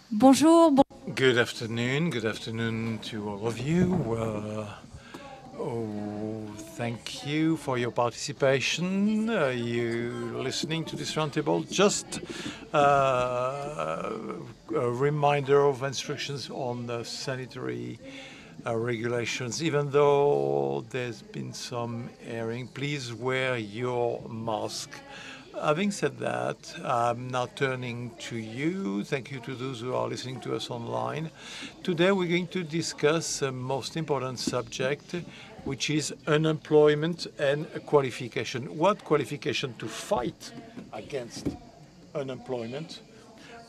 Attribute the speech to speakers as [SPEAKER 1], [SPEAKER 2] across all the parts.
[SPEAKER 1] Bonjour.
[SPEAKER 2] Good afternoon to all of you. Thank you for your participation. You listening to this roundtable. Just a reminder of instructions on the sanitary regulations. Even though there's been some airing, please wear your mask. Having said that, I'm now turning to you. Thank you to those who are listening to us online. Today we're going to discuss the most important subject, which is unemployment and qualification. What qualification to fight against unemployment?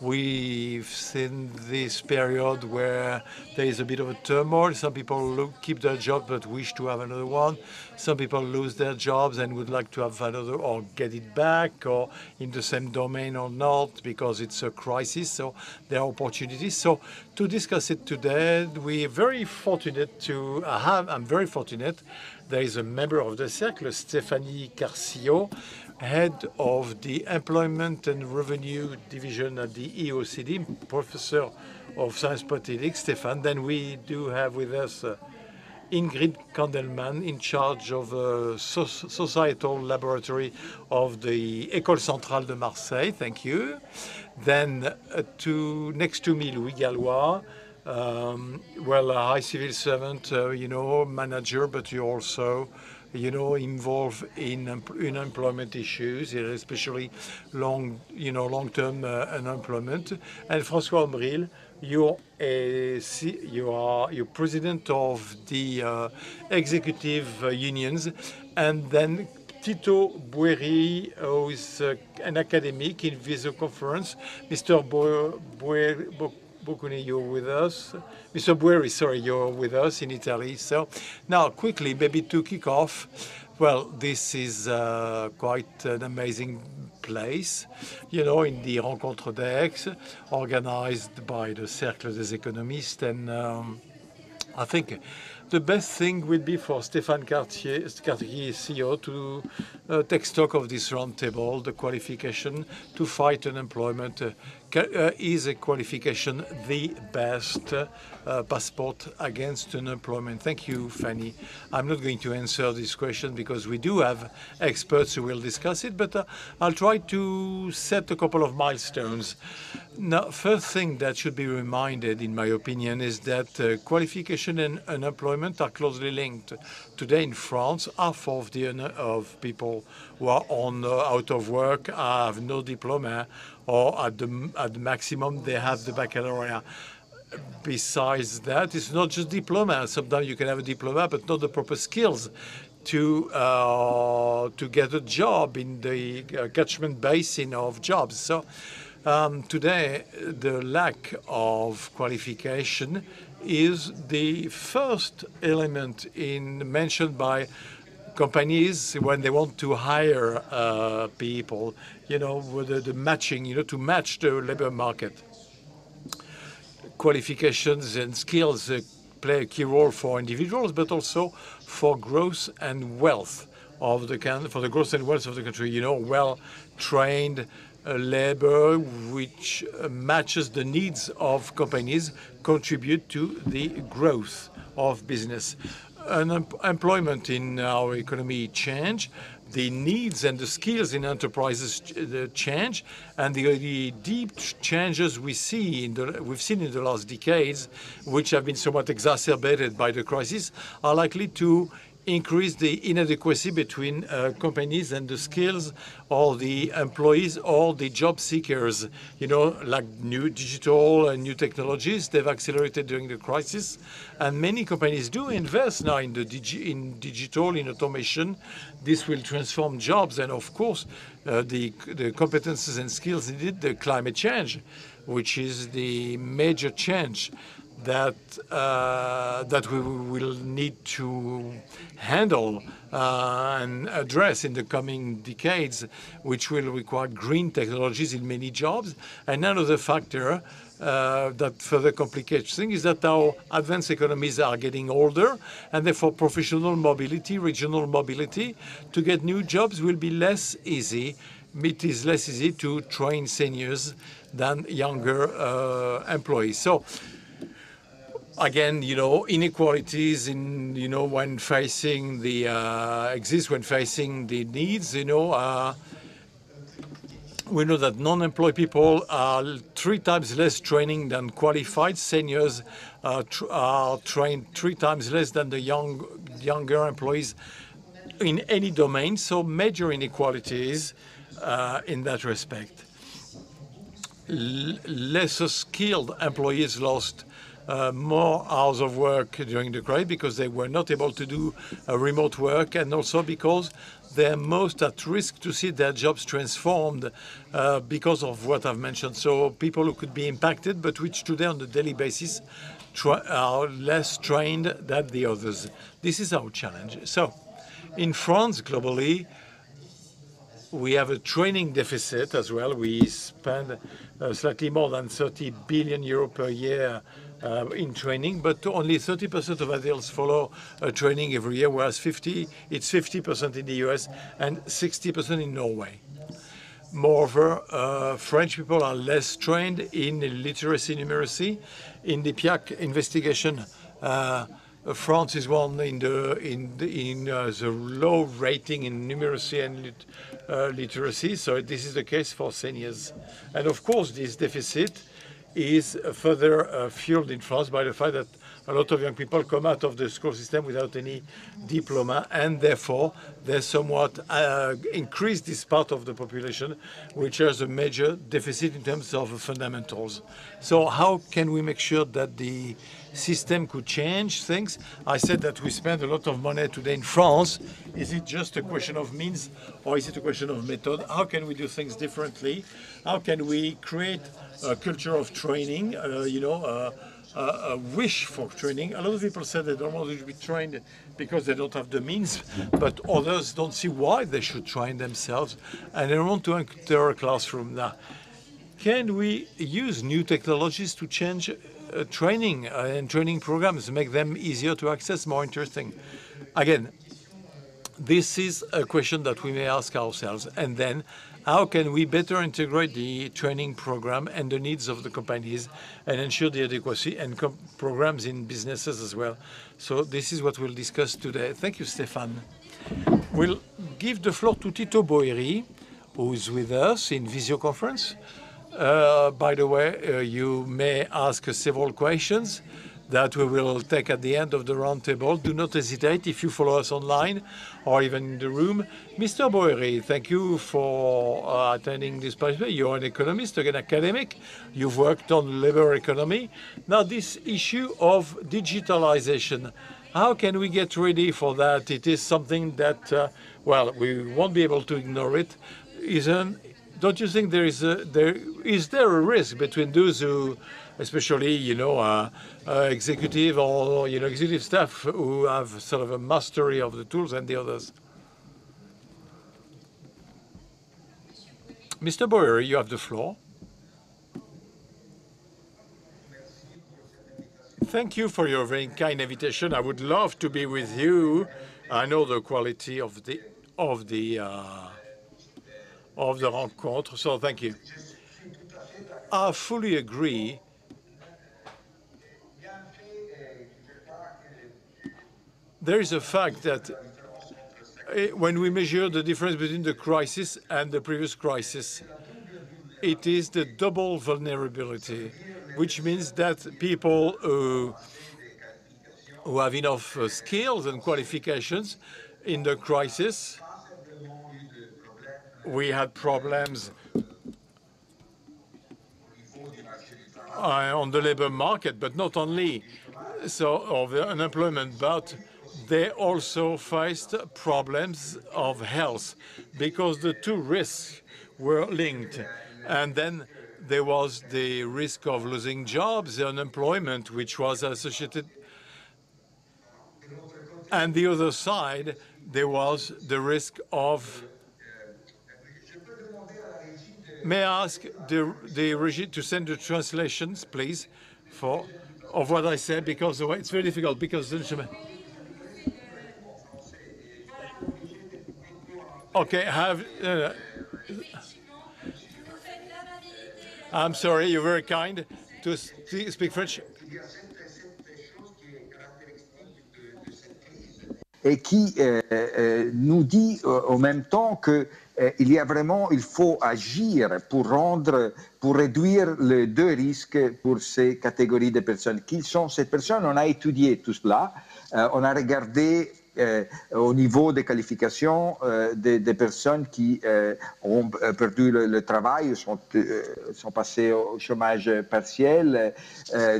[SPEAKER 2] We've seen this period where there is a bit of a turmoil. Some people keep their job but wish to have another one. Some people lose their jobs and would like to have another or get it back or in the same domain or not because it's a crisis. So there are opportunities. So to discuss it today, we're very fortunate to have, I'm very fortunate, there is a member of the Cercle, Stéphanie Carcillo, head of the Employment and Revenue Division at the EOCD, professor of science politics, Stéphane. Then we do have with us Ingrid Kandelman, in charge of societal laboratory of the École Centrale de Marseille. Thank you. Then next to me, Louis Gallois, well, a high civil servant, manager, but you also involved in unemployment issues, especially long-term unemployment. And François Ombril, you're president of the executive unions, and then Tito Bueri, who is an academic in Viso Conference. Mr. Bocconi, you're with us. Mr. Bueri, sorry, you're with us in Italy. So now, quickly, maybe to kick off, well, this is quite an amazing place, in the Rencontre d'Aix, organized by the Cercle des Économistes. And I think the best thing would be for Stéphane Cartier, CEO, to take stock of this roundtable, the qualification to fight unemployment. Is a qualification the best passport against unemployment? Thank you, Fanny. I'm not going to answer this question because we do have experts who will discuss it, but I'll try to set a couple of milestones. Now, first thing that should be reminded, in my opinion, is that qualification and unemployment are closely linked. Today in France, half of people who are out of work have no diploma, or at the maximum they have the baccalaureate. Besides that, it's not just diploma. Sometimes you can have a diploma but not the proper skills to get a job in the catchment basin of jobs. So today, the lack of qualification is the first element mentioned by companies when they want to hire people, with the matching, to match the labor market. Qualifications and skills play a key role for individuals, but also for growth and wealth of the country. Well-trained labor which matches the needs of companies contribute to the growth of business. Employment in our economy change, the needs and the skills in enterprises change, and the deep changes we've seen in the last decades, which have been somewhat exacerbated by the crisis, are likely to increase the inadequacy between companies and the skills or the employees or the job seekers. Like new digital and new technologies, they've accelerated during the crisis. And many companies do invest now in digital, in automation. This will transform jobs. And of course, the competences and skills needed, the climate change, which is the major change that we will need to handle and address in the coming decades, which will require green technologies in many jobs. And another factor that further complicates things is that our advanced economies are getting older, and therefore professional mobility, regional mobility, to get new jobs will be less easy it is less easy to train seniors than younger employees. So again, inequalities in, when facing the exist when facing the needs. We know that non-employed people are 3 times less training than qualified. Seniors are trained 3 times less than the younger employees in any domain. So major inequalities in that respect. Lesser skilled employees lost more hours of work during the crisis because they were not able to do remote work, and also because they're most at risk to see their jobs transformed because of what I've mentioned. So people who could be impacted, but which today on a daily basis are less trained than the others. This is our challenge. So in France, globally, we have a training deficit as well. We spend slightly more than 30 billion euro per year in training, but only 30% of adults follow training every year, whereas it's 50% in the US and 60% in Norway. Moreover, French people are less trained in literacy and numeracy. In the PIAC investigation, France is one in the low rating in numeracy and literacy. So this is the case for seniors. And of course, this deficit is further fueled in France by the fact that a lot of young people come out of the school system without any diploma, and therefore they somewhat increase this part of the population, which has a major deficit in terms of fundamentals. So how can we make sure that the system could change things? I said that we spend a lot of money today in France. Is it just a question of means, or is it a question of method? How can we do things differently? How can we create a culture of training, a wish for training? A lot of people say they don't want to be trained because they don't have the means, but others don't see why they should train themselves, and they want to enter a classroom. Now, can we use new technologies to change training and training programs, make them easier to access, more interesting? Again, this is a question that we may ask ourselves. And then, how can we better integrate the training program and the needs of the companies and ensure the adequacy and programs in businesses as well? So this is what we'll discuss today. Thank you, Stéphane. We'll give the floor to Tito Boeri, who is with us in visio conference. By the way, you may ask several questions that we will take at the end of the roundtable. Do not hesitate if you follow us online or even in the room. Mr. Boeri, thank you for attending this participation. You're an economist, an academic. You've worked on labor economy. Now, this issue of digitalization, how can we get ready for that? It is something that, well, we won't be able to ignore it. Don't you think is there a risk between those who, especially executive or executive staff who have sort of a mastery of the tools and the others? Mr. Boyer, you have the floor. Thank you for your very kind invitation. I would love to be with you. I know the quality of the rencontre, so thank you. I fully agree. There is a fact that when we measure the difference between the crisis and the previous crisis, it is the double vulnerability, which means that people who have enough skills and qualifications in the crisis, we had problems on the labor market, but not only so of the unemployment, but they also faced problems of health because the two risks were linked. And then there was the risk of losing jobs, the unemployment, which was associated. And the other side, there was the risk of. May I ask the regime to send the translations, please, of what I said, because it's very difficult. Because okay, I'm sorry, you're very kind to speak French.
[SPEAKER 1] Et qui nous dit en même temps que il faut agir pour réduire les deux risques pour ces catégories de personnes. Qui sont ces personnes? On a étudié tout cela. On a regardé au niveau des qualifications des personnes qui ont perdu le travail, sont passées au chômage partiel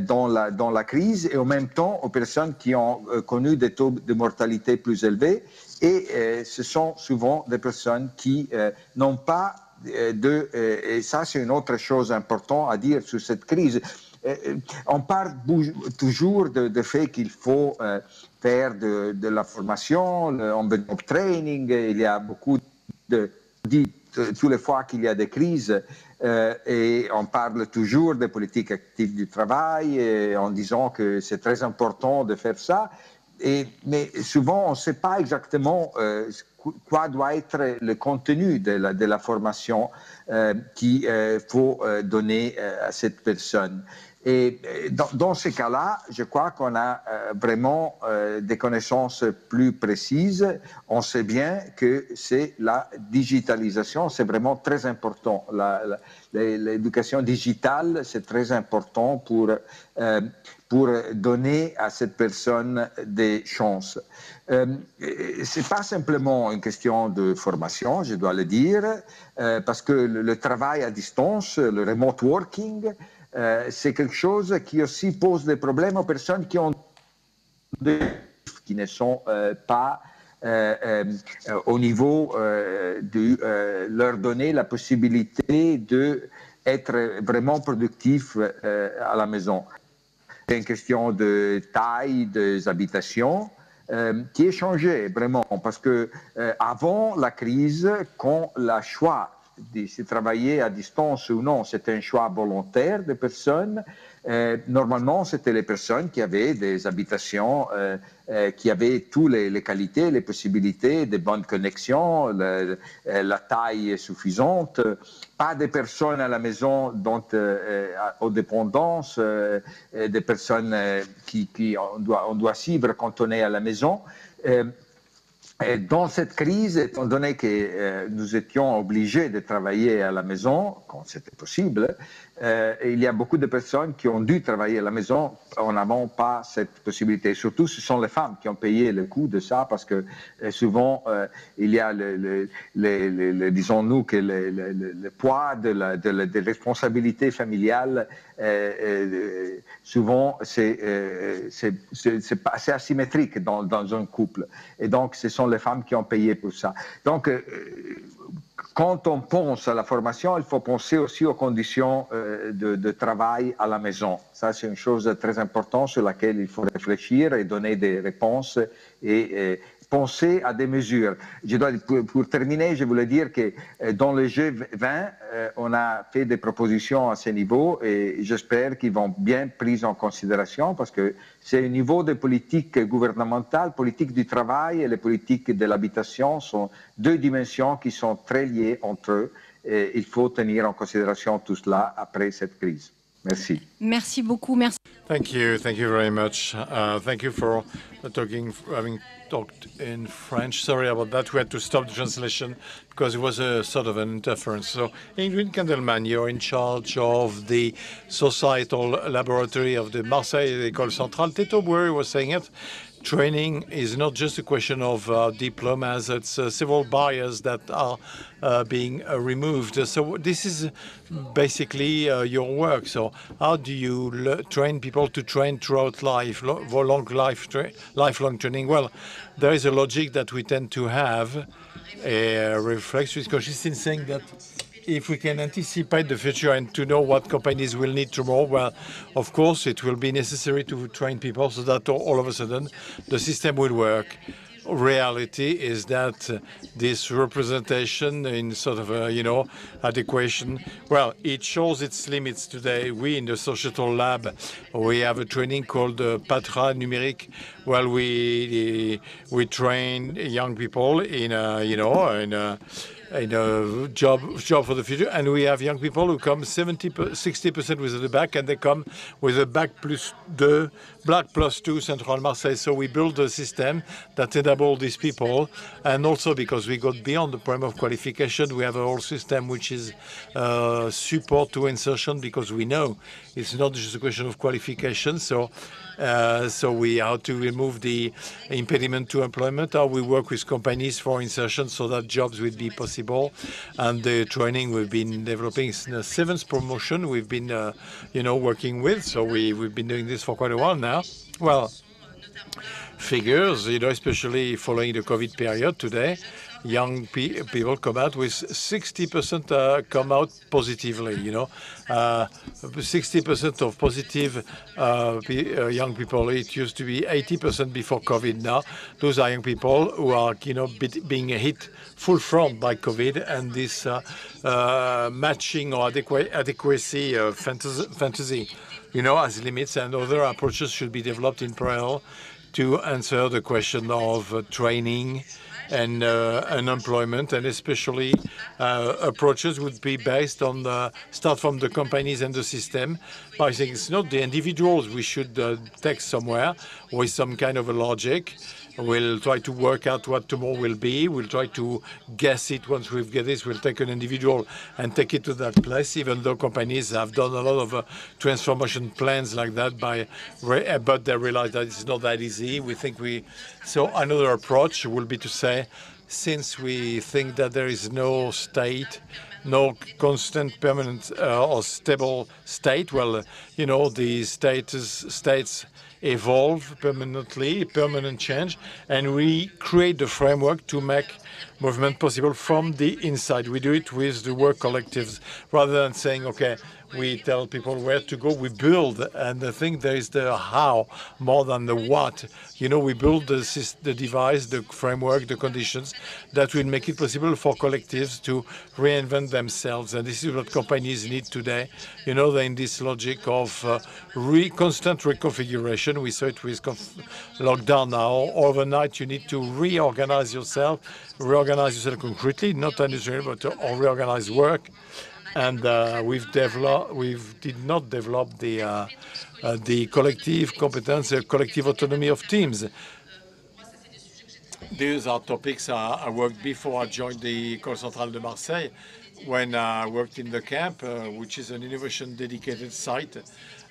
[SPEAKER 1] dans la crise, et en même temps aux personnes qui ont connu des taux de mortalité plus élevés. Et ce sont souvent des personnes qui n'ont pas et ça c'est une autre chose importante à dire sur cette crise. On parle toujours de fait qu'il faut faire de la formation, on training, il y a beaucoup toutes les fois qu'il y a des crises, et on parle toujours des politiques actives du travail en disant que c'est très important de faire ça. Mais souvent, on ne sait pas exactement quoi doit être le contenu de la formation qu'il faut donner à cette personne. Et dans ces cas-là, je crois qu'on a vraiment des connaissances plus précises. On sait bien que c'est la digitalisation, c'est vraiment très important. L'éducation digitale, c'est très important pour donner à cette personne des chances. Ce n'est pas simplement une question de formation, je dois le dire, parce que le travail à distance, le remote working, c'est quelque chose qui aussi pose des problèmes aux personnes qui ne sont pas au niveau de leur donner la possibilité d'être vraiment productif à la maison. C'est une question de taille des habitations qui est changée vraiment, parce que avant la crise, quand le choix de se travailler à distance ou non, c'était un choix volontaire des personnes. Normalement, c'était les personnes qui avaient des habitations, qui avaient toutes les qualités, les possibilités, de bonnes connexions, la taille suffisante. Pas des personnes à la maison aux dépendances, des personnes on doit suivre quand on est à la maison. Dans cette crise, étant donné que nous étions obligés de travailler à la maison, quand c'était possible, il y a beaucoup de personnes qui ont dû travailler à la maison en n'avant pas cette possibilité. Surtout, ce sont les femmes qui ont payé le coût de ça, parce que souvent, il y a, disons-nous, que le poids des responsabilités familiales, souvent, c'est asymétrique dans un couple. Et donc, ce sont les femmes qui ont payé pour ça. Donc, quand on pense à la formation, il faut penser aussi aux conditions de travail à la maison. Ça, c'est une chose très importante sur laquelle il faut réfléchir et donner des réponses et penser à des mesures. Pour terminer, je voulais dire que dans le G20, on a fait des propositions à ce niveau, et j'espère qu'ils vont bien prises en considération, parce que c'est au niveau des politiques gouvernementales, politique du travail et les politiques de l'habitation sont deux dimensions qui sont très liées entre eux, et il faut tenir en considération tout cela après cette crise. Merci.
[SPEAKER 3] Merci beaucoup. Merci.
[SPEAKER 2] Thank you very much. Thank you for having talked in French. Sorry about that. We had to stop the translation because it was a sort of an interference. So, Ingrid Kandelman, you're in charge of the societal laboratory of the Marseille École Centrale. Teto Bouhoueri was saying it. Training is not just a question of diplomas, it's several barriers that are being removed. So this is basically your work. So how do you train people to train throughout life, lifelong training? Well, there is a logic that we tend to have, a reflex, because she's been saying that if we can anticipate the future and to know what companies will need tomorrow, well, of course, it will be necessary to train people so that all of a sudden the system will work. Reality is that this representation in sort of a, adequation, well, it shows its limits today. We in the Societal Lab, we have a training called Patra Numérique. Well, we train young people in job for the future. And we have young people who come 60% with the bac, and they come with a bac plus 2 Centrale Marseille. So we build a system that enables these people. And also because we got beyond the problem of qualification, we have a whole system which is support to insertion, because we know it's not just a question of qualification. So we how to remove the impediment to employment, how we work with companies for insertion so that jobs will be possible, and the training we've been developing. It's the 7th promotion we've been working with, so we've been doing this for quite a while now. Well, figures, especially following the COVID period today, young people come out with 60% come out positively, 60% of positive young people. It used to be 80% before COVID. Now those are young people who are being hit full front by COVID, and this matching or adequacy fantasy has limits, and other approaches should be developed in parallel to answer the question of training and unemployment, and especially approaches would be based on start from the companies and the system. I think it's not the individuals we should take somewhere with some kind of a logic. We'll try to work out what tomorrow will be. We'll try to guess it. Once we've get this, we'll take an individual and take it to that place, even though companies have done a lot of transformation plans like that, but they realize that it's not that easy. So another approach will be to say, since we think that there is no state, no constant, permanent or stable state, well, the states evolve permanently, permanent change, and we create the framework to make movement possible from the inside. We do it with the work collectives, rather than saying, okay, we tell people where to go, we build. And I think there is the how more than the what. We build the device, the framework, the conditions that will make it possible for collectives to reinvent themselves. And this is what companies need today. They're in this logic of constant reconfiguration. We saw it with lockdown now. Overnight, you need to reorganize yourself concretely, not industrially, but to reorganize work. And we did not develop the collective competence, the collective autonomy of teams. These are topics I worked before I joined the École Centrale de Marseille, when I worked in the camp, which is an innovation dedicated site.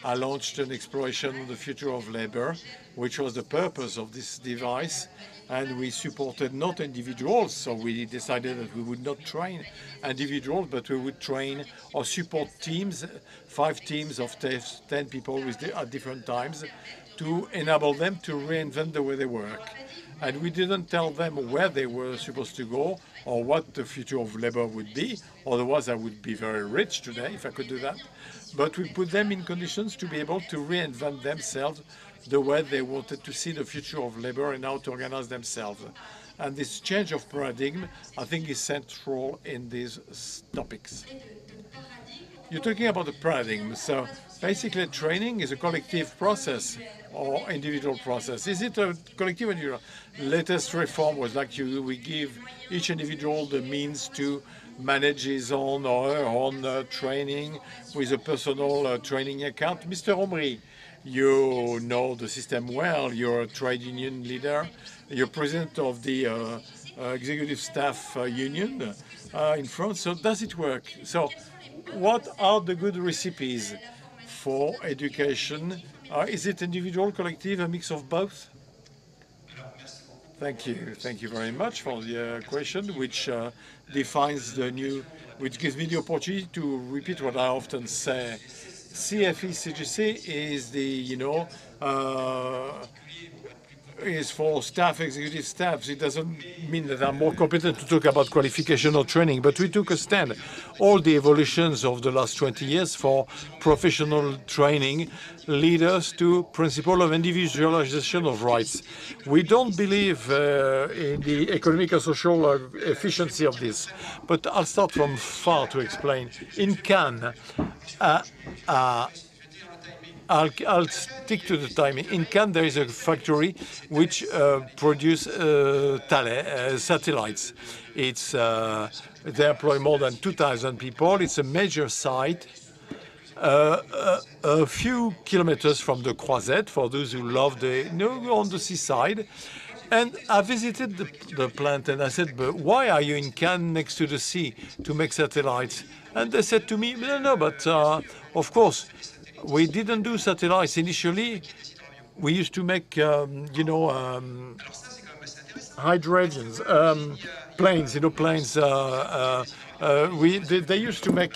[SPEAKER 2] I launched an exploration of the future of labor, which was the purpose of this device. And we supported not individuals, so we decided that we would not train individuals, but we would train or support teams, 5 teams of 10 people at different times, to enable them to reinvent the way they work. And we didn't tell them where they were supposed to go or what the future of labor would be. Otherwise, I would be very rich today if I could do that. But we put them in conditions to be able to reinvent themselves the way they wanted to see the future of labor and how to organize themselves. And this change of paradigm, I think, is central in these topics. You're talking about the paradigm. So basically, training is a collective process or individual process. Is it a collective or individual? Latest reform was like we give each individual the means to manage his own or her own training with a personal training account. Mr. Omri, you know the system well. You're a trade union leader. You're president of the executive staff union in France. So does it work? So what are the good recipes for education? Is it individual, collective, a mix of both? Thank you. Thank you very much for the question, which defines which gives me the opportunity to repeat what I often say. CFE CGC is is for staff, executive staffs. It doesn't mean that I'm more competent to talk about qualification or training, but we took a stand. All the evolutions of the last 20 years for professional training lead us to principle of individualization of rights. We don't believe in the economic and social efficiency of this, but I'll start from far to explain. In Cannes, I'll stick to the timing. In Cannes, there is a factory which produces satellites. They employ more than 2,000 people. It's a major site. A few kilometers from the Croisette, for those who love on the seaside. And I visited the plant and I said, but why are you in Cannes next to the sea to make satellites? And they said to me, no, but of course, we didn't do satellites initially. We used to make, hydrogens, planes, planes. They used to make,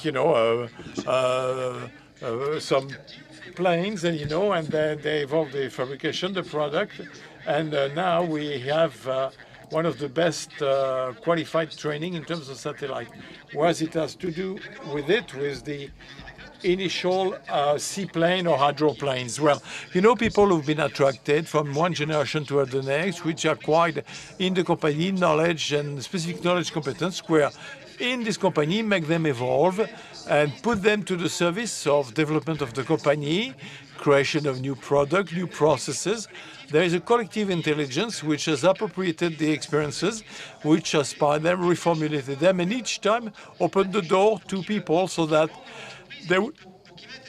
[SPEAKER 2] some planes, and and then they evolved the fabrication, the product, and now we have one of the best qualified training in terms of satellite. Whereas it has to do with the initial seaplane or hydroplanes. Well, people who've been attracted from one generation to the next, which acquired in the company knowledge and specific knowledge competence, where in this company make them evolve and put them to the service of development of the company, creation of new product, new processes. There is a collective intelligence which has appropriated the experiences, which inspired them, reformulated them, and each time opened the door to people so that they would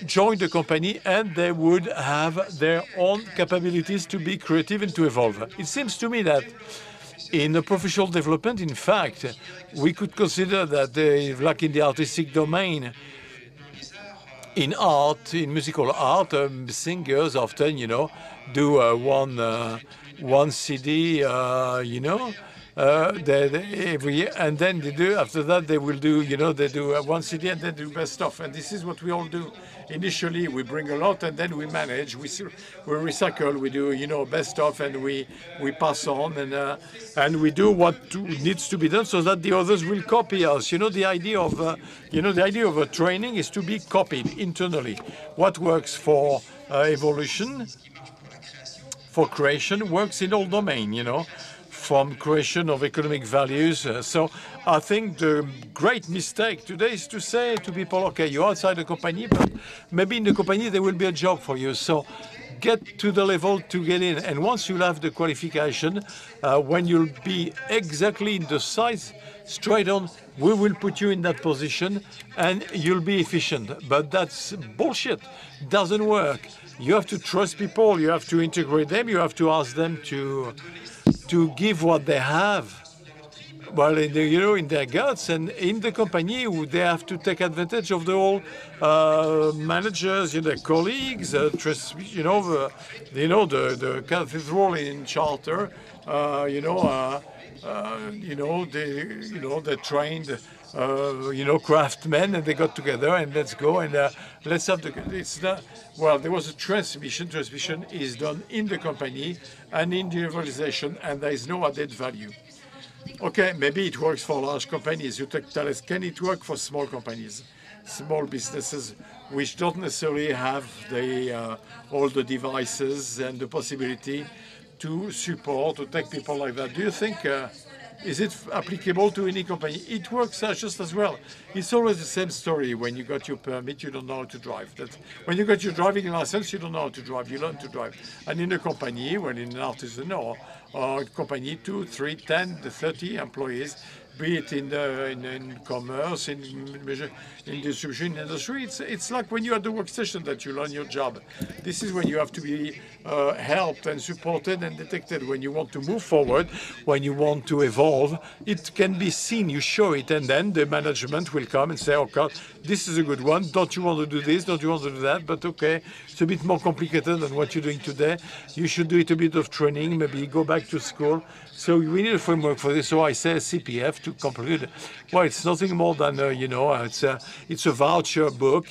[SPEAKER 2] join the company and they would have their own capabilities to be creative and to evolve. It seems to me that in the professional development, in fact, we could consider that, like in the artistic domain, in art, in musical art, singers often, do one CD, every year, and then they do. After that, they will do, they do one CD and then do best of. And this is what we all do. Initially, we bring a lot, and then we manage. We recycle. We do, best of, and we pass on, and we do what needs to be done, so that the others will copy us. The idea of a training is to be copied internally. What works for evolution, for creation, works in all domain. From creation of economic values. So I think the great mistake today is to say to people, okay, you're outside the company, but maybe in the company there will be a job for you. So get to the level to get in. And once you'll have the qualification, when you'll be exactly in the size, straight on, we will put you in that position and you'll be efficient. But that's bullshit. Doesn't work. You have to trust people. You have to integrate them. You have to ask them to give what they have, well, in their guts, and in the company, they have to take advantage of the whole managers, their colleagues, the cathedral in Charter, they trained, craftsmen, and they got together and let's go and let's have there was a transmission. Transmission is done in the company and in the organization, and there is no added value. Okay, maybe it works for large companies. You tell us, can it work for small companies, small businesses, which don't necessarily have all the devices and the possibility to support, to take people like that? Do you think, is it applicable to any company? It works just as well. It's always the same story. When you got your permit, you don't know how to drive. When you got your driving license, you don't know how to drive. You learn to drive. And in a company, when in an artisan or a company, 2, 3, 10, 30 employees, be it in commerce, in distribution industry, it's like when you're at the workstation that you learn your job. This is when you have to be helped and supported and detected. When you want to move forward, when you want to evolve, it can be seen. You show it, and then the management will come and say, "Oh God, this is a good one. Don't you want to do this? Don't you want to do that? But okay, it's a bit more complicated than what you're doing today. You should do it a bit of training. Maybe go back to school." So we need a framework for this. So I say CPF to conclude. Well, it's nothing more than it's a voucher book.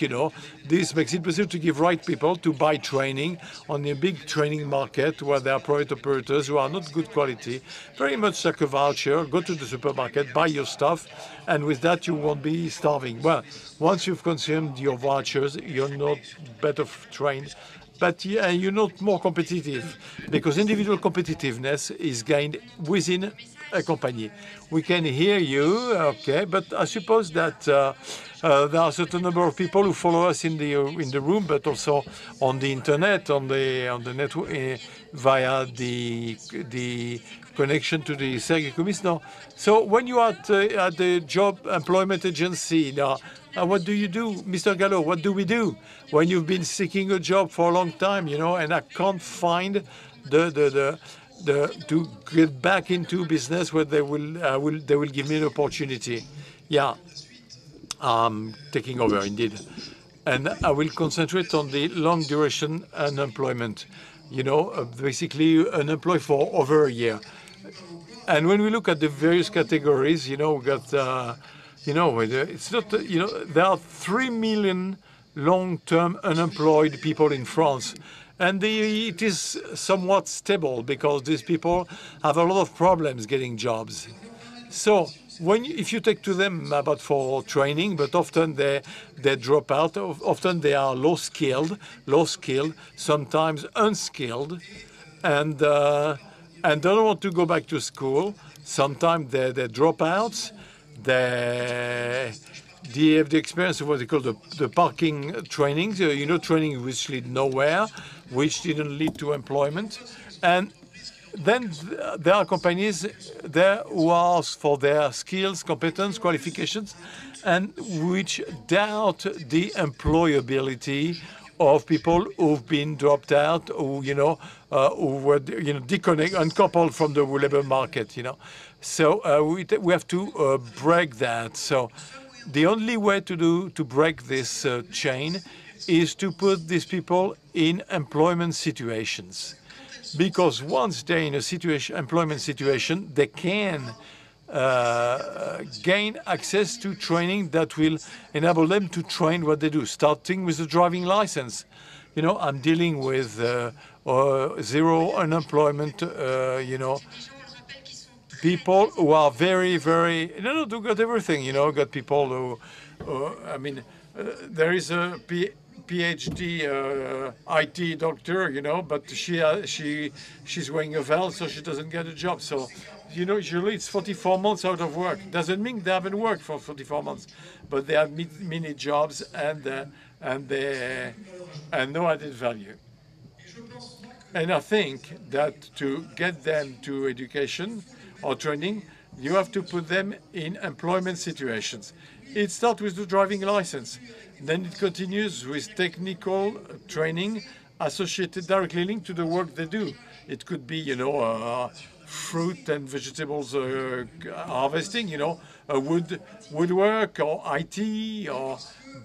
[SPEAKER 2] This makes it possible to give right people to buy training on a big training market where there are private operators who are not good quality. Very much like a voucher. Go to the supermarket, buy your stuff, and with that you won't be starving. Well, once you've consumed your vouchers, you're not better trained, but you're not more competitive, because individual competitiveness is gained within accompagner. We can hear you, okay, but I suppose that there are a certain number of people who follow us in the room, but also on the internet, on the network, via the connection to the Sergi Kumis. Now, so when you are at the job employment agency now, what do you do, Mr. Gallo? What do we do when you've been seeking a job for a long time, you know, and I can't find to get back into business where they will give me an opportunity? Yeah, I'm taking over indeed, and I will concentrate on the long duration unemployment. You know, basically unemployed for over a year. And when we look at the various categories, you know, we got, you know, it's not, you know, there are 3 million long-term unemployed people in France. And it is somewhat stable because these people have a lot of problems getting jobs. So if you take to them about for training, but often they drop out. Often they are low skilled, sometimes unskilled, and don't want to go back to school. Sometimes they drop out. They have the experience of what they call the parking trainings, you know, training which lead nowhere, which didn't lead to employment. And then there are companies there who ask for their skills, competence, qualifications, and which doubt the employability of people who've been dropped out, who who were uncoupled from the labor market. So we have to break that. So the only way to break this chain is to put these people in employment situations. Because once they're in a employment situation, they can gain access to training that will enable them to train what they do, starting with the driving license. I'm dealing with zero unemployment, people who are very, very, do got everything, got people who I mean, there is a PhD IT doctor, but she's wearing a veil, so she doesn't get a job. So, usually it's 44 months out of work. Doesn't mean they haven't worked for 44 months, but they have many jobs and no added value. And I think that to get them to education or training, you have to put them in employment situations. It starts with the driving license. Then it continues with technical training associated directly linked to the work they do. It could be, fruit and vegetables harvesting, woodwork or IT,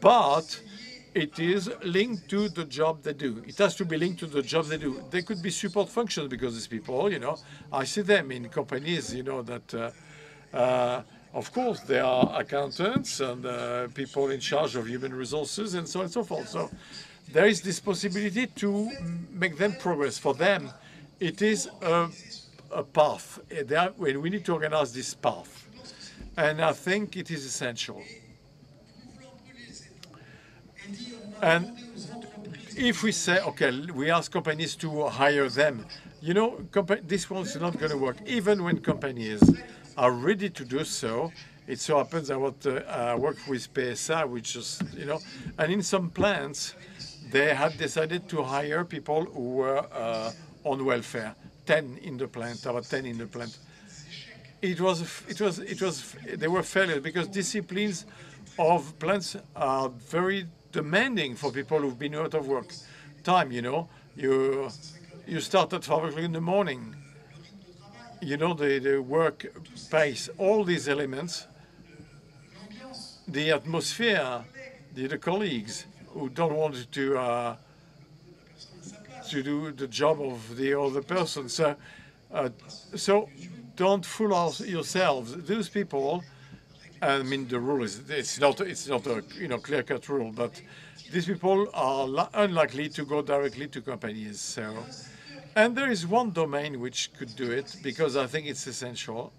[SPEAKER 2] but it is linked to the job they do. It has to be linked to the job they do. They could be support functions because these people, I see them in companies, that of course, there are accountants and people in charge of human resources and so on and so forth. So there is this possibility to make them progress. For them, it is a path. We need to organize this path. And I think it is essential. And if we say, okay, we ask companies to hire them, this one's not going to work, even when companies are ready to do so. It so happens I worked with PSA, which is, and in some plants, they had decided to hire people who were on welfare. 10 in the plant, about 10 in the plant. They were failures because disciplines of plants are very demanding for people who've been out of work. Time, you start at 5 o'clock in the morning. The work pace, all these elements, the atmosphere, the colleagues who don't want to do the job of the other person. So don't fool yourselves. Those people, I mean, the rule is it's not a clear-cut rule, but these people are unlikely to go directly to companies. So. And there is one domain which could do it, because I think it's essential.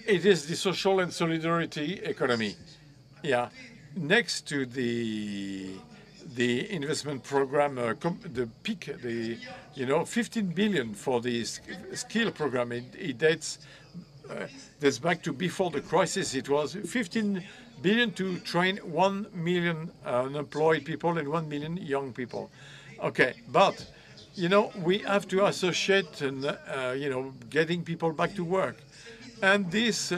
[SPEAKER 2] It is the social and solidarity economy. Yeah. Next to the the investment program, the peak, 15 billion for the skill program. It dates back to before the crisis. It was 15 billion to train 1 million unemployed people and 1 million young people. Okay, but we have to associate and getting people back to work, and this.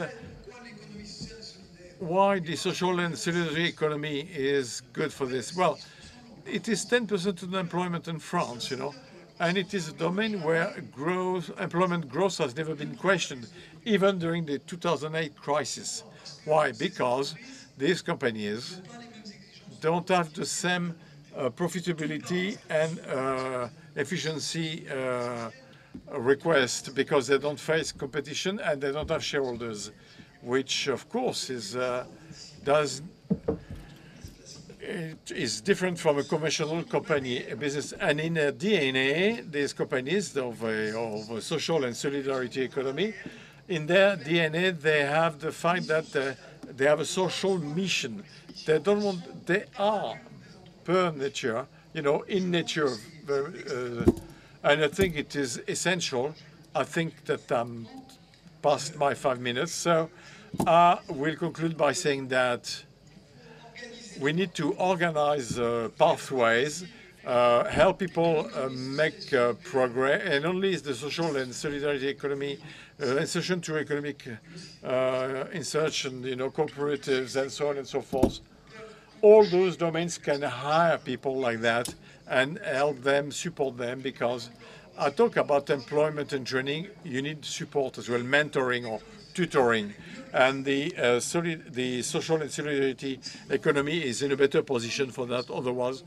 [SPEAKER 2] Why the social and solidarity economy is good for this? Well, it is 10% unemployment in France, and it is a domain where employment growth has never been questioned, even during the 2008 crisis. Why? Because these companies don't have the same profitability and efficiency request, because they don't face competition and they don't have shareholders, which of course is different from a commercial company business. And in their DNA, these companies of a social and solidarity economy, in their DNA, they have the fact that they have a social mission. They don't want. They are per nature, in nature. And I think it is essential. I think that I'm past my 5 minutes, so I will conclude by saying that we need to organize pathways, help people make progress, and only the social and solidarity economy, insertion to economic insertion, cooperatives and so on and so forth. All those domains can hire people like that and help them, support them, because I talk about employment and training. You need support as well, mentoring or tutoring. And the social and solidarity economy is in a better position for that. Otherwise,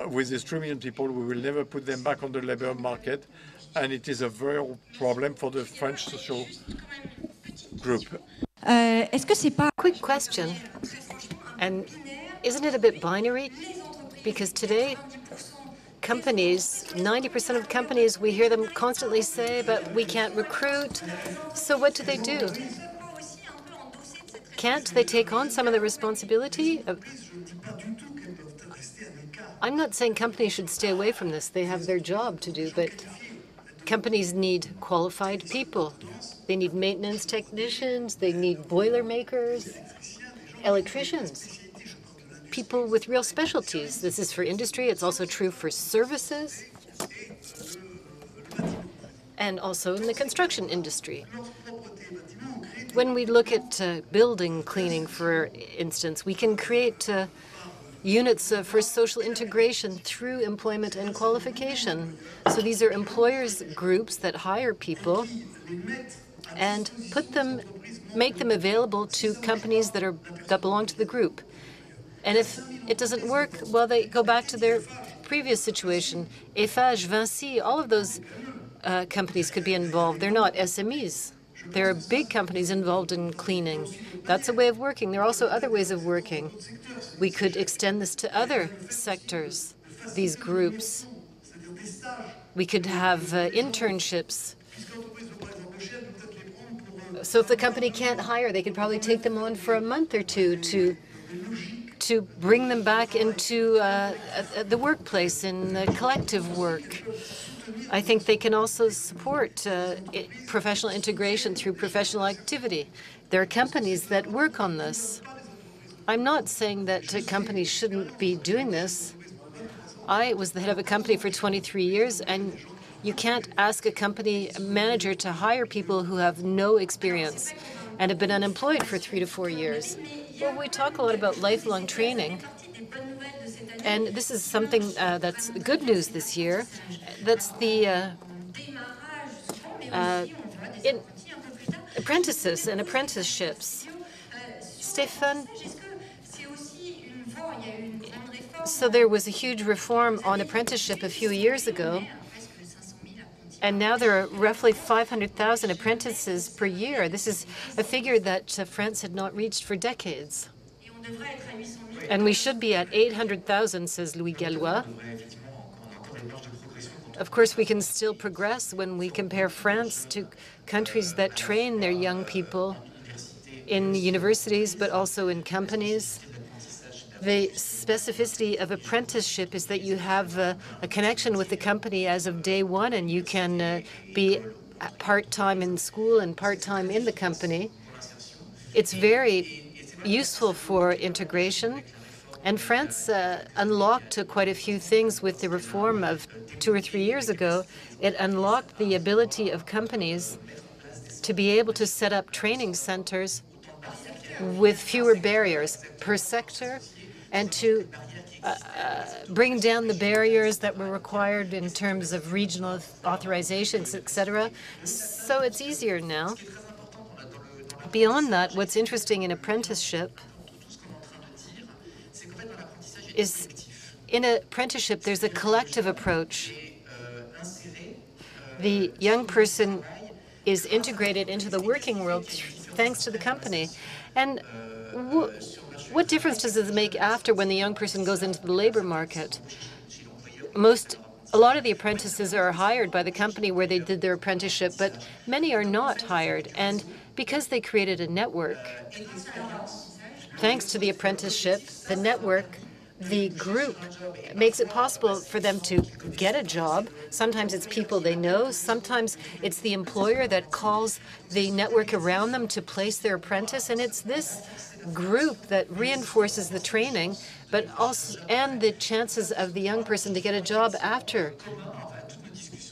[SPEAKER 2] with these 3 million people, we will never put them back on the labor market. And it is a real problem for the French social group.
[SPEAKER 3] Quick question. And isn't it a bit binary? Because today, companies, 90% of companies, we hear them constantly say, but we can't recruit. So what do? Can't they take on some of the responsibility? I'm not saying companies should stay away from this. They have their job to do, but companies need qualified people. They need maintenance technicians. They need boiler makers, electricians, people with real specialties. This is for industry. It's also true for services and also in the construction industry. When we look at building cleaning, for instance, we can create units for social integration through employment and qualification. So these are employers groups that hire people and make them available to companies that belong to the group. And if it doesn't work, well, they go back to their previous situation. Eiffage, Vinci, all of those companies could be involved. They're not SMEs. There are big companies involved in cleaning. That's a way of working. There are also other ways of working. We could extend this to other sectors, these groups. We could have internships. So if the company can't hire, they could probably take them on for a month or two to bring them back into the workplace in collective work. I think they can also support professional integration through professional activity. There are companies that work on this. I'm not saying that companies shouldn't be doing this. I was the head of a company for 23 years, and you can't ask a company manager to hire people who have no experience and have been unemployed for 3 to 4 years. Well, we talk a lot about lifelong training. And this is something that's good news this year. That's the apprentices and apprenticeships. Stéphane, so there was a huge reform on apprenticeship a few years ago. And now there are roughly 500,000 apprentices per year. This is a figure that France had not reached for decades. And we should be at 800,000, says Louis Gallois. Of course, we can still progress when we compare France to countries that train their young people in universities, but also in companies. The specificity of apprenticeship is that you have a connection with the company as of day one, and you can be part-time in school and part-time in the company. It's very useful for integration. And France unlocked quite a few things with the reform of 2 or 3 years ago. It unlocked the ability of companies to be able to set up training centers with fewer barriers per sector, and to bring down the barriers that were required in terms of regional authorizations, etc. So it's easier now. Beyond that, what's interesting in apprenticeship is in apprenticeship, there's a collective approach. The young person is integrated into the working world thanks to the company. And what difference does it make after, when the young person goes into the labor market? A lot of the apprentices are hired by the company where they did their apprenticeship, but many are not hired. And because they created a network, thanks to the apprenticeship, the network, the group makes it possible for them to get a job. Sometimes it's people they know. Sometimes it's the employer that calls the network around them to place their apprentice. And it's this group that reinforces the training, but also and the chances of the young person to get a job after.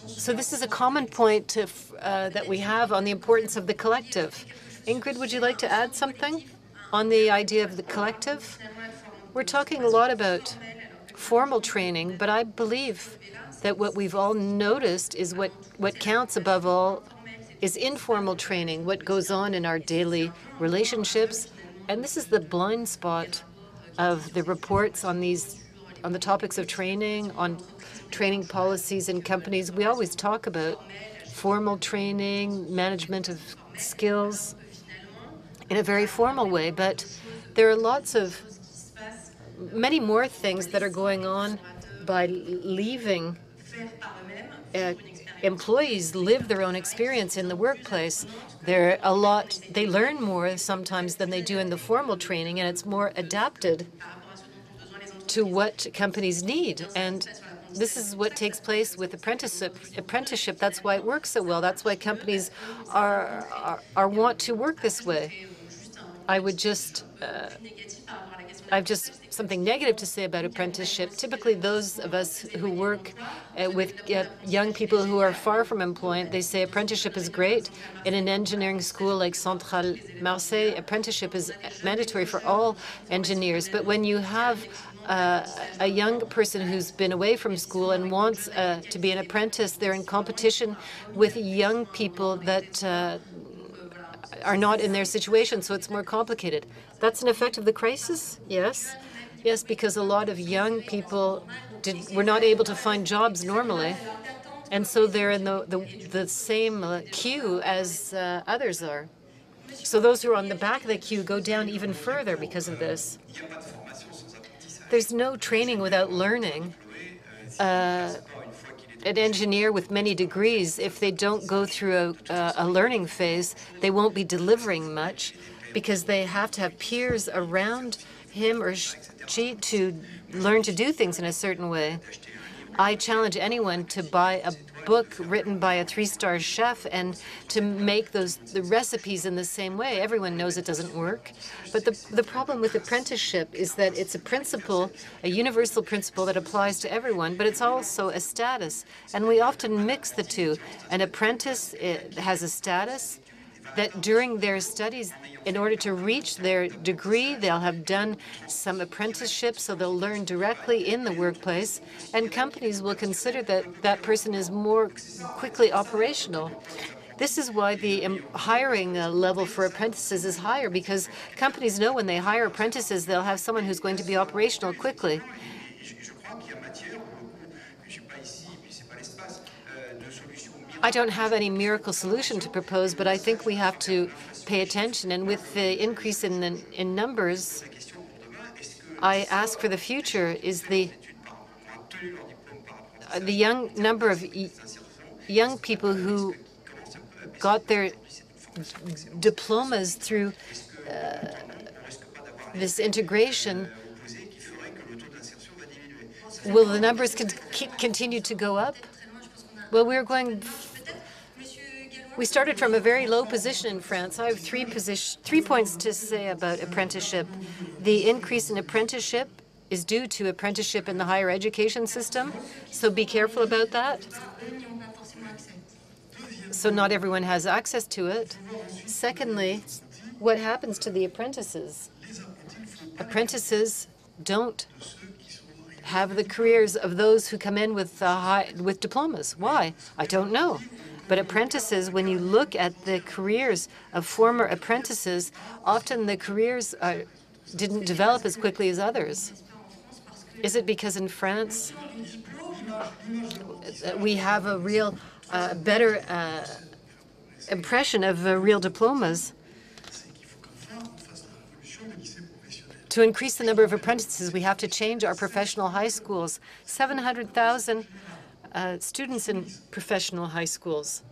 [SPEAKER 3] So this is a common point that we have on the importance of the collective. Ingrid, would you like to add something on the idea of the collective? We're talking a lot about formal training, but I believe that what we've all noticed is what counts above all is informal training, what goes on in our daily relationships. And this is the blind spot of the reports on the topics of training, on training policies in companies. We always talk about formal training, management of skills in a very formal way, but there are many more things that are going on by leaving. Employees live their own experience in the workplace. They learn more sometimes than they do in the formal training, and it's more adapted to what companies need. And this is what takes place with apprenticeship. That's why it works so well. That's why companies want to work this way. I've just something negative to say about apprenticeship. Typically, those of us who work with young people who are far from employment, they say apprenticeship is great. In an engineering school like Centrale Marseille, apprenticeship is mandatory for all engineers. But when you have a young person who's been away from school and wants to be an apprentice, they're in competition with young people that are not in their situation, so it's more complicated. That's an effect of the crisis? Yes. Yes, because a lot of young people were not able to find jobs normally, and so they're in the same queue as others are. So those who are on the back of the queue go down even further because of this. There's no training without learning. An engineer with many degrees, if they don't go through a learning phase, they won't be delivering much, because they have to have peers around him or she to learn to do things in a certain way. I challenge anyone to buy a book written by a 3-star chef and to make the recipes in the same way. Everyone knows it doesn't work. But the problem with apprenticeship is that it's a principle, a universal principle that applies to everyone, but it's also a status. And we often mix the two. An apprentice has a status that during their studies, in order to reach their degree, they'll have done some apprenticeship, so they'll learn directly in the workplace, and companies will consider that that person is more quickly operational. This is why the hiring level for apprentices is higher, because companies know when they hire apprentices, they'll have someone who's going to be operational quickly. I don't have any miracle solution to propose, but I think we have to pay attention. And with the increase in numbers, I ask for the future is the young number of young people who got their diplomas through this integration. Will the numbers continue to go up? Well, we started from a very low position in France. I have three points to say about apprenticeship. The increase in apprenticeship is due to apprenticeship in the higher education system, so be careful about that. So not everyone has access to it. Secondly, what happens to the apprentices? Apprentices don't have the careers of those who come in with diplomas. Why? I don't know. But apprentices, when you look at the careers of former apprentices, often the careers didn't develop as quickly as others. Is it because in France we have a real better impression of real diplomas? To increase the number of apprentices, we have to change our professional high schools. 700,000 students in professional high schools,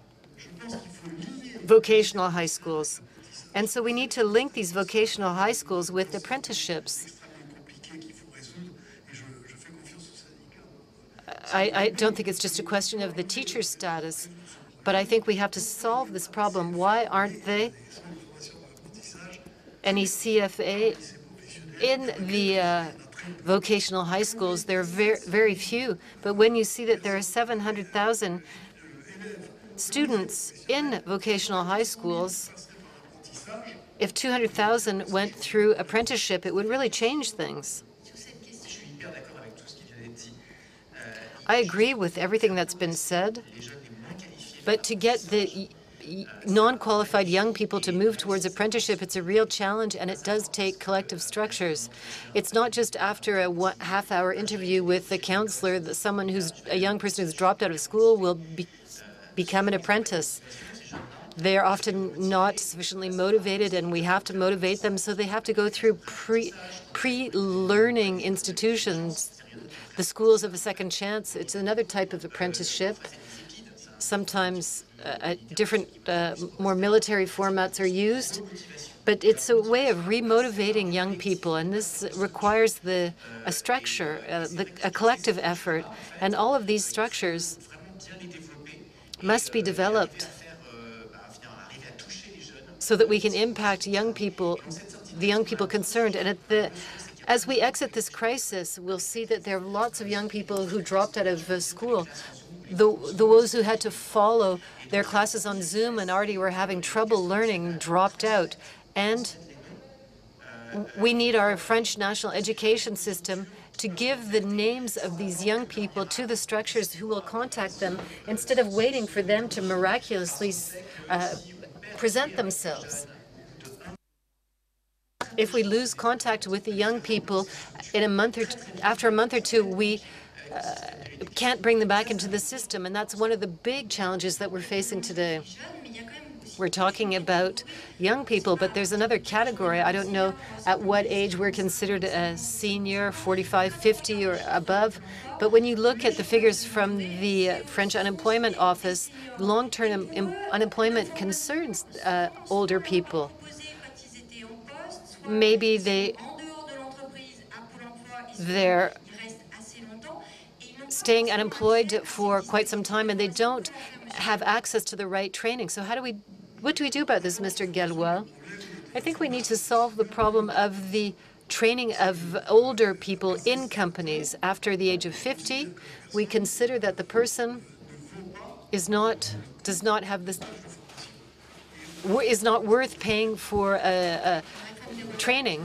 [SPEAKER 3] vocational high schools. And so we need to link these vocational high schools with apprenticeships. I don't think it's just a question of the teacher's status, but I think we have to solve this problem. Why aren't they any CFA in the vocational high schools? There are very few. But when you see that there are 700,000 students in vocational high schools, if 200,000 went through apprenticeship, it would really change things. I agree with everything that's been said, but to get the non-qualified young people to move towards apprenticeship, it's a real challenge, and it does take collective structures. It's not just after a half-hour interview with a counselor that a young person who's dropped out of school will become an apprentice. They are often not sufficiently motivated, and we have to motivate them, so they have to go through pre-learning institutions, the schools of a second chance. It's another type of apprenticeship. Sometimes different, more military formats are used, but it's a way of remotivating young people, and this requires a structure, a collective effort, and all of these structures must be developed so that we can impact young people, the young people concerned. And as we exit this crisis, we'll see that there are lots of young people who dropped out of school. Those who had to follow their classes on Zoom and already were having trouble learning dropped out. And we need our French national education system to give the names of these young people to the structures who will contact them instead of waiting for them to miraculously present themselves. If we lose contact with the young people after a month or two, we can't bring them back into the system, and that's one of the big challenges that we're facing today. We're talking about young people, but there's another category. I don't know at what age we're considered a senior, 45, 50 or above, but when you look at the figures from the French Unemployment Office, long-term unemployment concerns older people. Maybe they're staying unemployed for quite some time, and they don't have access to the right training. So what do we do about this, Mr. Gallois? I think we need to solve the problem of the training of older people in companies. After the age of 50, we consider that the person is not worth paying for training.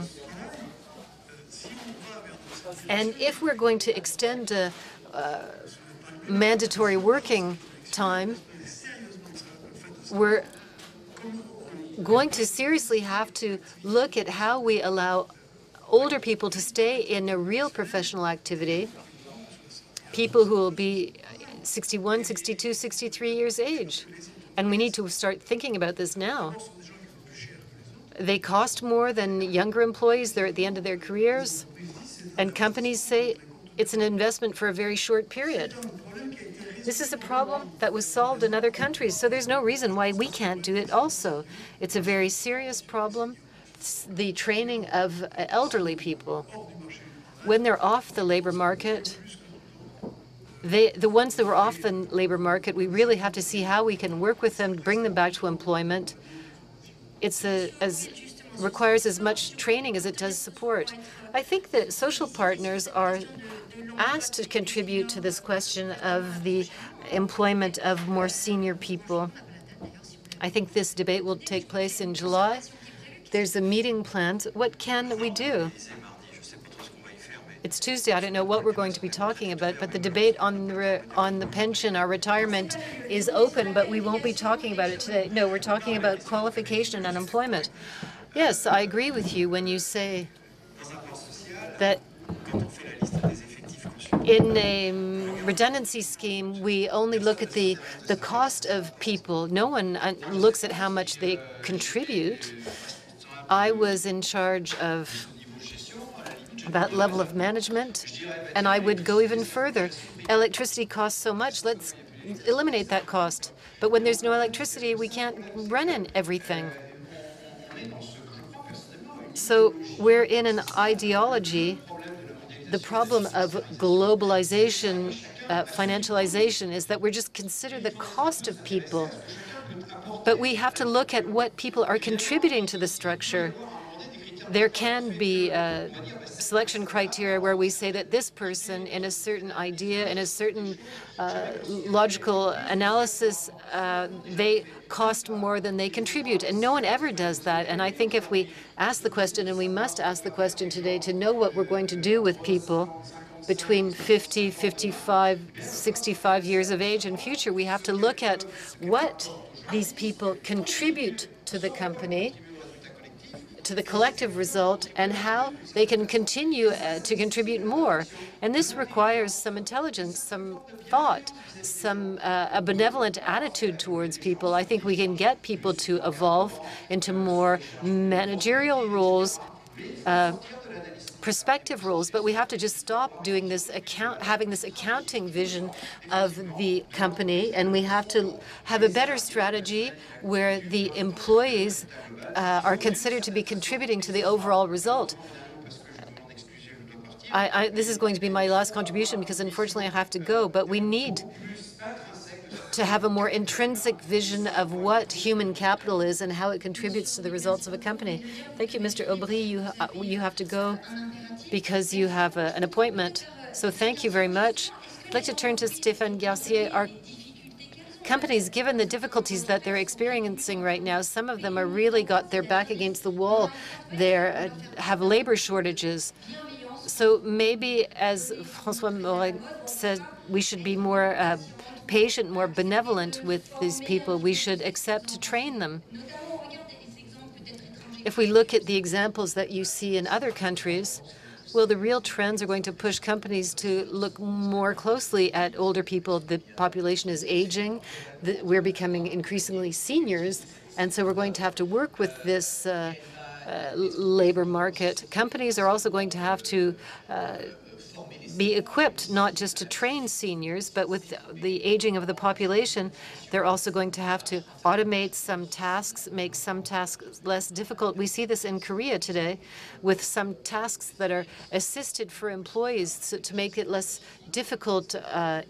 [SPEAKER 3] And if we're going to extend mandatory working time, we're going to seriously have to look at how we allow older people to stay in a real professional activity, people who will be 61, 62, 63 years age. And we need to start thinking about this now. They cost more than younger employees. They're at the end of their careers. And companies say it's an investment for a very short period. This is a problem that was solved in other countries, so there's no reason why we can't do it also. It's a very serious problem, the training of elderly people. When they're off the labor market, the ones that were off the labor market, we really have to see how we can work with them, bring them back to employment. Requires as much training as it does support. I think that social partners are asked to contribute to this question of the employment of more senior people. I think this debate will take place in July. There's a meeting planned. What can we do? It's Tuesday. I don't know what we're going to be talking about, but the debate on the pension, our retirement, is open, but we won't be talking about it today. No, we're talking about qualification and unemployment. Yes, I agree with you when you say that in a redundancy scheme, we only look at the cost of people. No one looks at how much they contribute. I was in charge of that level of management, and I would go even further. Electricity costs so much, let's eliminate that cost. But when there's no electricity, we can't run in everything. So we're in an ideology. The problem of globalization, financialization, is that we're just consider the cost of people. But we have to look at what people are contributing to the structure. There can be selection criteria where we say that this person, in a certain idea, in a certain logical analysis, they cost more than they contribute. And no one ever does that. And I think if we ask the question, and we must ask the question today to know what we're going to do with people between 50, 55, 65 years of age in future, we have to look at what these people contribute to the company, to the collective result, and how they can continue to contribute more. And this requires some intelligence, some thought, a benevolent attitude towards people. I think we can get people to evolve into more managerial roles, prospective roles, but we have to just stop doing this having this accounting vision of the company, and we have to have a better strategy where the employees are considered to be contributing to the overall result. This is going to be my last contribution because unfortunately I have to go, but we need to have a more intrinsic vision of what human capital is and how it contributes to the results of a company. Thank you, Mr. Aubry. You have to go because you have an appointment. So thank you very much. I'd like to turn to Stéphane Garcier. Our companies, given the difficulties that they're experiencing right now, some of them are really got their back against the wall. They have labor shortages. So maybe, as François Morin said, we should be more patient, more benevolent with these people. We should accept to train them. If we look at the examples that you see in other countries, well, the real trends are going to push companies to look more closely at older people. The population is aging. We're becoming increasingly seniors, and so we're going to have to work with this labor market. Companies are also going to have to be equipped not just to train seniors, but with the aging of the population, they're also going to have to automate some tasks, make some tasks less difficult. We see this in Korea today with some tasks that are assisted for employees to make it less difficult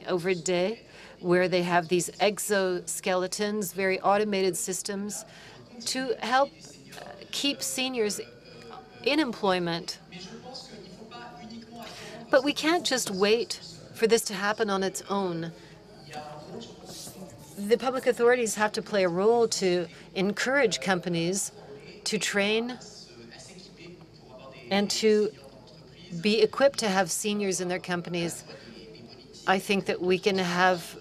[SPEAKER 3] over a day, where they have these exoskeletons, very automated systems to help keep seniors in employment. But we can't just wait for this to happen on its own. The public authorities have to play a role to encourage companies to train and to be equipped to have seniors in their companies. I think that we can have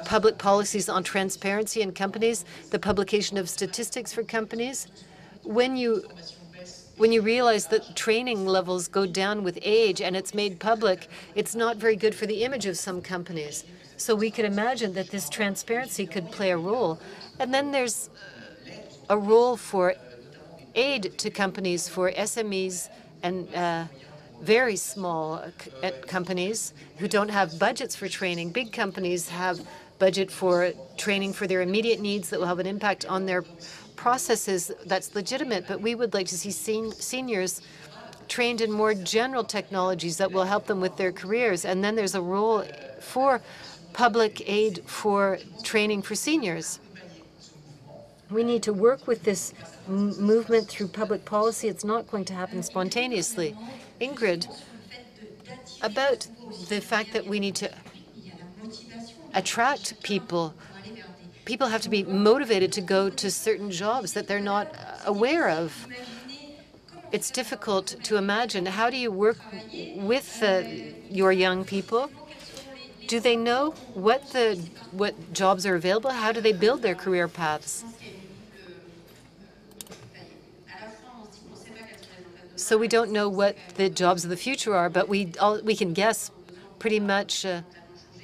[SPEAKER 3] public policies on transparency in companies, the publication of statistics for companies. When you realize that training levels go down with age and it's made public, it's not very good for the image of some companies. So we could imagine that this transparency could play a role. And then there's a role for aid to companies, for SMEs and very small companies who don't have budgets for training. Big companies have budget for training for their immediate needs that will have an impact on their processes. That's legitimate, but we would like to see seniors trained in more general technologies that will help them with their careers. And then there's a role for public aid for training for seniors. We need to work with this movement through public policy. It's not going to happen spontaneously. Ingrid, about the fact that we need to attract people. People have to be motivated to go to certain jobs that they're not aware of. It's difficult to imagine. How do you work with your young people? Do they know what jobs are available? How do they build their career paths? So we don't know what the jobs of the future are, but we can guess pretty much.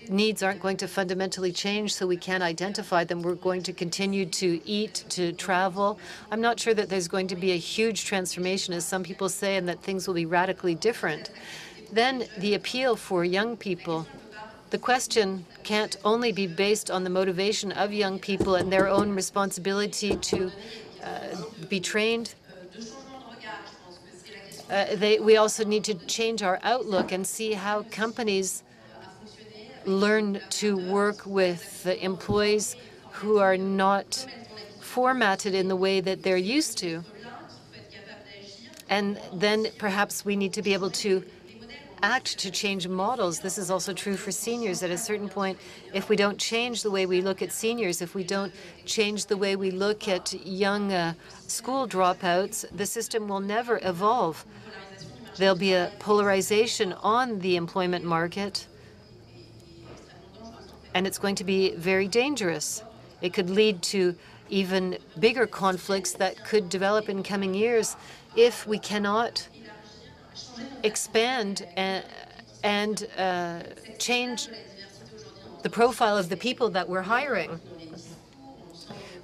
[SPEAKER 3] Needs aren't going to fundamentally change, so we can't identify them. We're going to continue to eat, to travel. I'm not sure that there's going to be a huge transformation, as some people say, and that things will be radically different. Then the appeal for young people. The question can't only be based on the motivation of young people and their own responsibility to be trained. We also need to change our outlook and see how companies learn to work with the employees who are not formatted in the way that they're used to. And then perhaps we need to be able to act to change models. This is also true for seniors. At a certain point, if we don't change the way we look at seniors, if we don't change the way we look at young school dropouts, the system will never evolve. There'll be a polarization on the employment market, and it's going to be very dangerous. It could lead to even bigger conflicts that could develop in coming years if we cannot expand and change the profile of the people that we're hiring.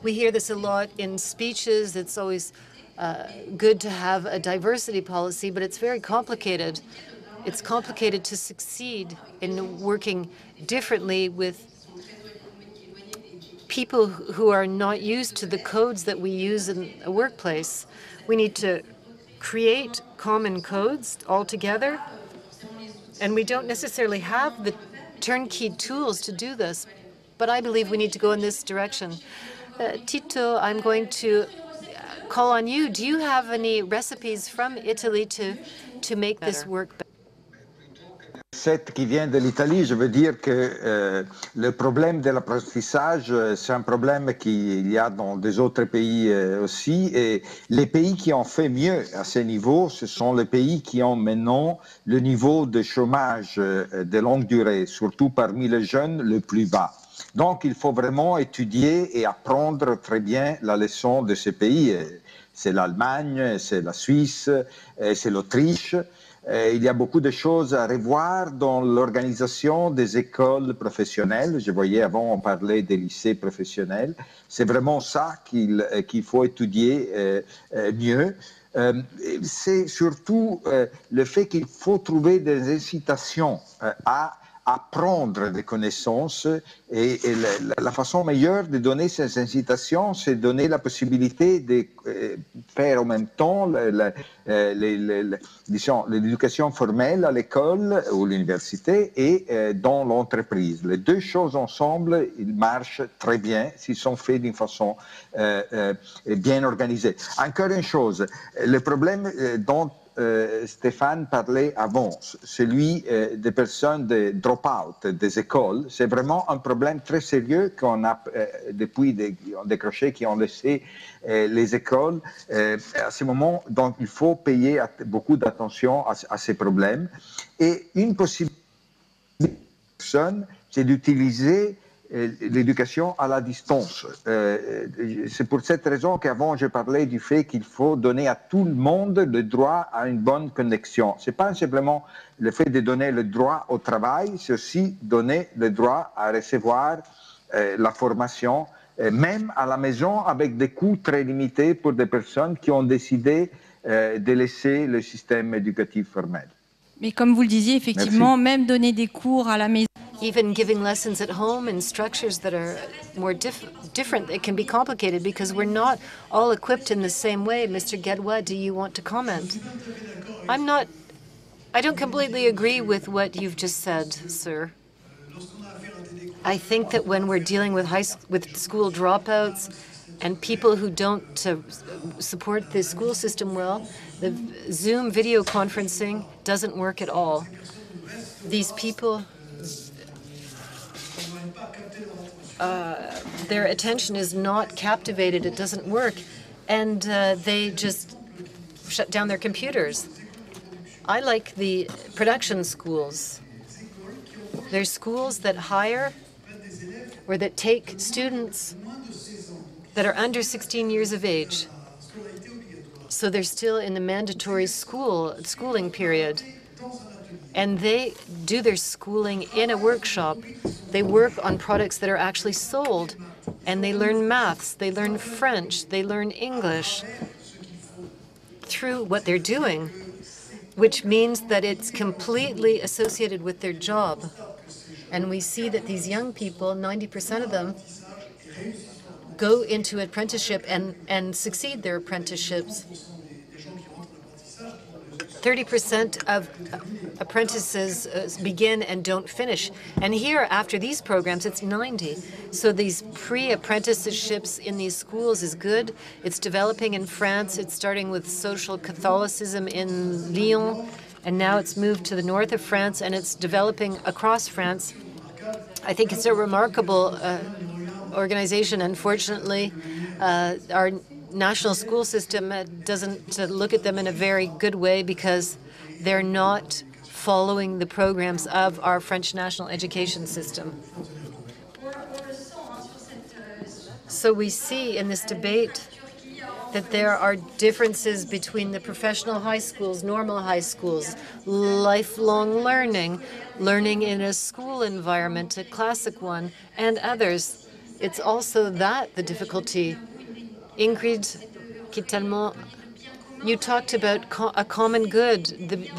[SPEAKER 3] We hear this a lot in speeches. It's always good to have a diversity policy, but it's very complicated. It's complicated to succeed in working differently with people who are not used to the codes that we use in a workplace. We need to create common codes altogether, and we don't necessarily have the turnkey tools to do this, but I believe we need to go in this direction. Tito, I'm going to call on you. Do you have any recipes from Italy to make this work better?
[SPEAKER 1] Cette qui vient de l'Italie, je veux dire que le problème de l'apprentissage, c'est un problème qu'il y a dans des autres pays aussi. Et les pays qui ont fait mieux à ce niveau, ce sont les pays qui ont maintenant le niveau de chômage de longue durée, surtout parmi les jeunes, le plus bas. Donc, il faut vraiment étudier et apprendre très bien la leçon de ces pays. C'est l'Allemagne, c'est la Suisse, c'est l'Autriche. Il y a beaucoup de choses à revoir dans l'organisation des écoles professionnelles. Je voyais avant, on parlait des lycées professionnels. C'est vraiment ça qu'il faut étudier mieux. C'est surtout le fait qu'il faut trouver des incitations à apprendre des connaissances et la façon meilleure de donner ces incitations, c'est donner la possibilité de faire en même temps l'éducation formelle à l'école ou l'université et dans l'entreprise. Les deux choses ensemble, ils marchent très bien s'ils sont faits d'une façon bien organisée. Encore une chose, le problème dont Stéphane parlait avant, celui des personnes de drop-out des écoles, c'est vraiment un problème très sérieux qu'on a depuis qui ont décroché, qui ont laissé les écoles. À ce moment, donc il faut payer beaucoup d'attention à ces problèmes. Et une possibilité, c'est d'utiliser l'éducation à la distance. C'est pour cette raison qu'avant je parlais du fait qu'il faut donner à tout le monde le droit à une bonne connexion. Ce n'est pas simplement le fait de donner le droit au travail, c'est aussi donner le droit à recevoir la formation, même à la maison, avec des coûts très limités pour des personnes qui ont décidé de laisser le système éducatif formel.
[SPEAKER 4] Mais comme vous le disiez, effectivement, même donner des cours à la maison,
[SPEAKER 3] even giving lessons at home in structures that are more different. It can be complicated because we're not all equipped in the same way. Mr. Gadwa, do you want to comment? I don't completely agree with what you've just said, sir. I think that when we're dealing with school dropouts and people who don't support the school system well, the Zoom video conferencing doesn't work at all. These people, their attention is not captivated, it doesn't work, and they just shut down their computers. I like the production schools. There's schools that hire or that take students that are under 16 years of age. So they're still in the mandatory schooling period. And they do their schooling in a workshop. They work on products that are actually sold. And they learn maths, they learn French, they learn English through what they're doing, which means that it's completely associated with their job. And we see that these young people, 90% of them, go into apprenticeship and succeed their apprenticeships. 30% of apprentices begin and don't finish. And here, after these programs, it's 90. So these pre-apprenticeships in these schools is good. It's developing in France. It's starting with social Catholicism in Lyon, and now it's moved to the north of France, and it's developing across France. I think it's a remarkable organization. Unfortunately, our national school system doesn't look at them in a very good way because they're not following the programs of our French national education system. So we see in this debate that there are differences between the professional high schools, normal high schools, lifelong learning, learning in a school environment, a classic one, and others. It's also that, the difficulty. Ingrid Kittelmont, you talked about a common good,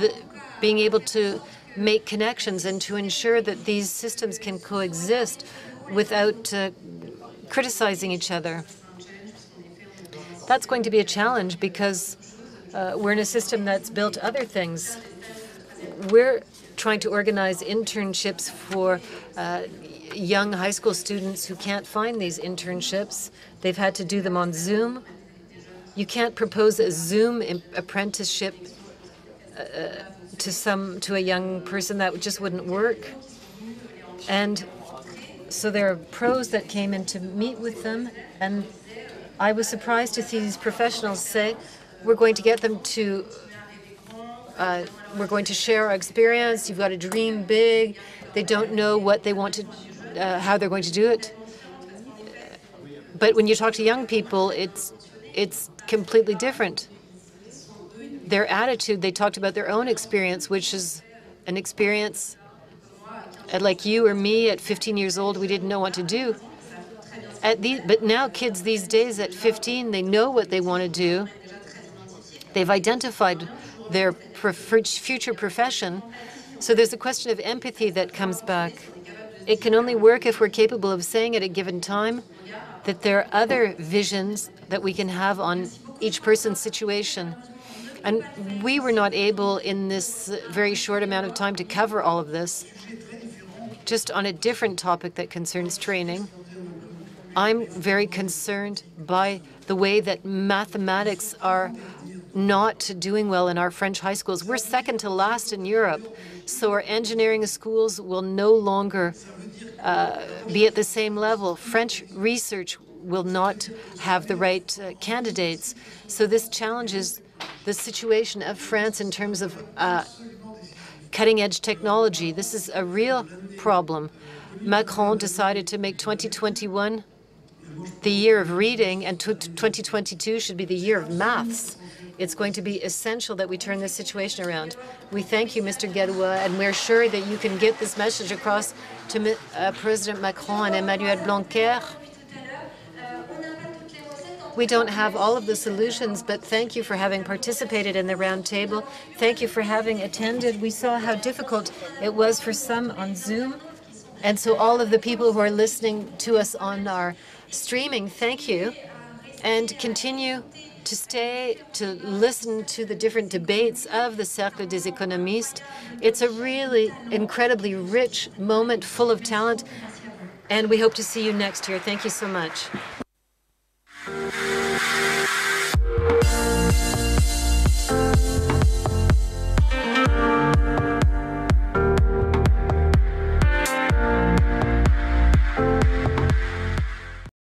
[SPEAKER 3] being able to make connections and to ensure that these systems can coexist without criticizing each other. That's going to be a challenge because we're in a system that's built other things. We're trying to organize internships for young high school students who can't find these internships. They've had to do them on Zoom. You can't propose a Zoom apprenticeship to a young person. That just wouldn't work. And so there are pros that came in to meet with them, and I was surprised to see these professionals say, we're going to get them to, we're going to share our experience, you've got to dream big. They don't know what they want to, how they're going to do it. But when you talk to young people, it's completely different. Their attitude, they talked about their own experience, which is an experience like you or me at 15 years old, we didn't know what to do. But now kids these days at 15, they know what they want to do. They've identified their future profession. So there's a question of empathy that comes back. It can only work if we're capable of saying at a given time that there are other visions that we can have on each person's situation. And we were not able in this very short amount of time to cover all of this. Just on a different topic that concerns training, I'm very concerned by the way that mathematics are not doing well in our French high schools. We're second to last in Europe, so our engineering schools will no longer be at the same level. French research will not have the right candidates. So this challenges the situation of France in terms of cutting-edge technology. This is a real problem. Macron decided to make 2021 the year of reading, and 2022 should be the year of maths. It's going to be essential that we turn this situation around. We thank you, Mr. Gadwa, and we're sure that you can get this message across to President Macron and Emmanuel Blanquer. We don't have all of the solutions, but thank you for having participated in the round table. Thank you for having attended. We saw how difficult it was for some on Zoom. And so all of the people who are listening to us on our streaming, thank you. And continue to stay to listen to the different debates of the Cercle des Économistes. It's a really incredibly rich moment full of talent, and we hope to see you next year. Thank you so much.